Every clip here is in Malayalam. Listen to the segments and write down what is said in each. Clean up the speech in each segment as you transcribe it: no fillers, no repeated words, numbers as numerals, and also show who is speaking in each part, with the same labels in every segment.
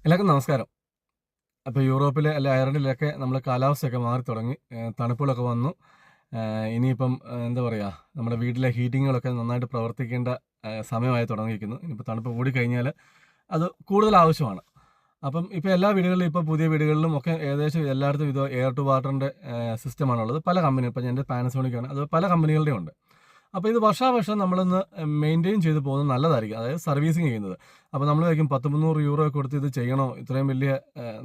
Speaker 1: എല്ലാവർക്കും നമസ്കാരം. അപ്പോൾ യൂറോപ്പിലെ അല്ലെ അയർലൻഡിലൊക്കെ നമ്മൾ കാലാവസ്ഥയൊക്കെ മാറി തുടങ്ങി. തണുപ്പുകളൊക്കെ വന്നു. ഇനിയിപ്പം എന്താ പറയുക, നമ്മുടെ വീട്ടിലെ ഹീറ്റിങ്ങുകളൊക്കെ നന്നായിട്ട് പ്രവർത്തിക്കേണ്ട സമയമായി തുടങ്ങിയിരിക്കുന്നു. ഇനിയിപ്പോൾ തണുപ്പ് കൂടിക്കഴിഞ്ഞാൽ അത് കൂടുതൽ ആവശ്യമാണ്. അപ്പം ഇപ്പോൾ എല്ലാ വീടുകളിലും, ഇപ്പോൾ പുതിയ വീടുകളിലും ഒക്കെ ഏകദേശം എല്ലായിടത്തും ഇത് എയർ ടു വാട്ടറിൻ്റെ സിസ്റ്റമാണുള്ളത്. പല കമ്പനി, ഇപ്പോൾ എൻ്റെ പാനസോണിക്കാണ്, അത് പല കമ്പനികളുടെയും ഉണ്ട്. അപ്പോൾ ഇത് വർഷാവർഷം നമ്മളൊന്ന് മെയിൻറ്റെയിൻ ചെയ്ത് പോകുന്നത് നല്ലതായിരിക്കും. അതായത് സർവീസിങ് ചെയ്യുന്നത്. അപ്പോൾ നമ്മൾ വിചാരിക്കും 100-300 € കൊടുത്ത് ഇത് ചെയ്യണോ? ഇത്രയും വലിയ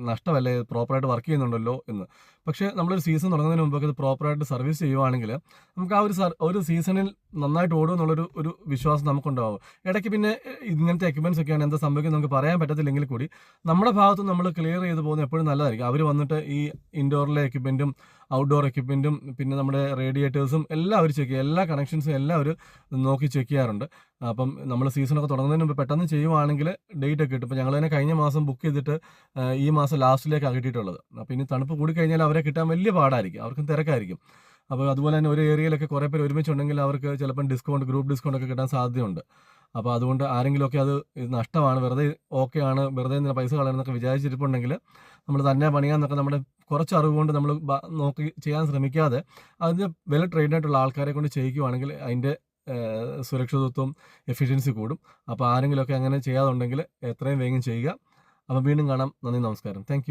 Speaker 1: നഷ്ടമല്ലേ? പ്രോപ്പറായിട്ട് വർക്ക് ചെയ്യുന്നുണ്ടല്ലോ എന്ന്. പക്ഷേ നമ്മളൊരു സീസൺ തുടങ്ങുന്നതിന് മുമ്പൊക്കെ ഇത് പ്രോപ്പറായിട്ട് സർവീസ് ചെയ്യുവാണെങ്കിൽ നമുക്ക് ആ ഒരു സീസണിൽ നന്നായിട്ട് ഓടും എന്നുള്ളൊരു വിശ്വാസം നമുക്കുണ്ടാവും. ഇടയ്ക്ക് പിന്നെ ഇങ്ങനത്തെ എക്യുപ്മെൻറ്റ്സ് ഒക്കെയാണ് എന്താ സംഭവിക്കുന്നത് നമുക്ക് പറയാൻ പറ്റത്തില്ലെങ്കിൽ കൂടി നമ്മുടെ ഭാഗത്ത് നമ്മൾ ക്ലിയർ ചെയ്ത് പോകുന്നത് എപ്പോഴും നല്ലതായിരിക്കും. അവർ വന്നിട്ട് ഈ ഇൻഡോറിലെ എക്യുപ്മെൻറ്റും ഔട്ട്ഡോർ എക്യുപ്മെൻറ്റും പിന്നെ നമ്മുടെ റേഡിയേറ്റേഴ്സും എല്ലാം അവർ ചെക്ക് ചെയ്യും. എല്ലാ കണക്ഷൻസും എല്ലാം അവർ നോക്കി ചെക്ക് ചെയ്യാറുണ്ട്. അപ്പം നമ്മൾ സീസണൊക്കെ തുടങ്ങുന്നതിന് മുമ്പ് പെട്ടെന്ന് ചെയ്യുവാണെങ്കിൽ ഡേറ്റ് ഒക്കെ കിട്ടും. ഇപ്പോൾ ഞങ്ങൾ തന്നെ കഴിഞ്ഞ മാസം ബുക്ക് ചെയ്തിട്ട് ഈ മാസം ലാസ്റ്റിലേക്കാണ് കിട്ടിയിട്ടുള്ളത്. അപ്പോൾ ഇനി തണുപ്പ് കൂടിക്കഴിഞ്ഞാൽ അവരെ കിട്ടാൻ വലിയ പാടായിരിക്കും, അവർക്കും തിരക്കായിരിക്കും. അപ്പോൾ അതുപോലെ തന്നെ ഒരു ഏരിയയിലൊക്കെ കുറേ പേര് ഒരുമിച്ചുണ്ടെങ്കിൽ അവർക്ക് ചിലപ്പം ഗ്രൂപ്പ് ഡിസ്കൗണ്ട് ഒക്കെ കിട്ടാൻ സാധ്യതയുണ്ട്. അപ്പോൾ അതുകൊണ്ട് ആരെങ്കിലുമൊക്കെ ഇത് നഷ്ടമാണ്, വെറുതെ ഓക്കെയാണ്, വെറുതെ എന്തിനാ പൈസ കളയണമെന്നൊക്കെ വിചാരിച്ചിരിപ്പുണ്ടെങ്കിൽ നമ്മൾ തന്നെ പണിയാന്നൊക്കെ നമ്മുടെ കുറച്ച് അറിവ് കൊണ്ട് നമ്മൾ നോക്കി ചെയ്യാൻ ശ്രമിക്കാതെ അതിന് വെൽ ട്രെയിൻഡ് ആയിട്ടുള്ള ആൾക്കാരെ കൊണ്ട് ചെയ്യിക്കുവാണെങ്കിൽ അതിൻ്റെ സുരക്ഷിതത്വം, എഫിഷ്യൻസി കൂടും. അപ്പോൾ ആരെങ്കിലുമൊക്കെ അങ്ങനെ ചെയ്യാതുണ്ടെങ്കിൽ എത്രയും വേഗം ചെയ്യുക. അപ്പോൾ വീണ്ടും കാണാം. നന്ദി, നമസ്കാരം. താങ്ക്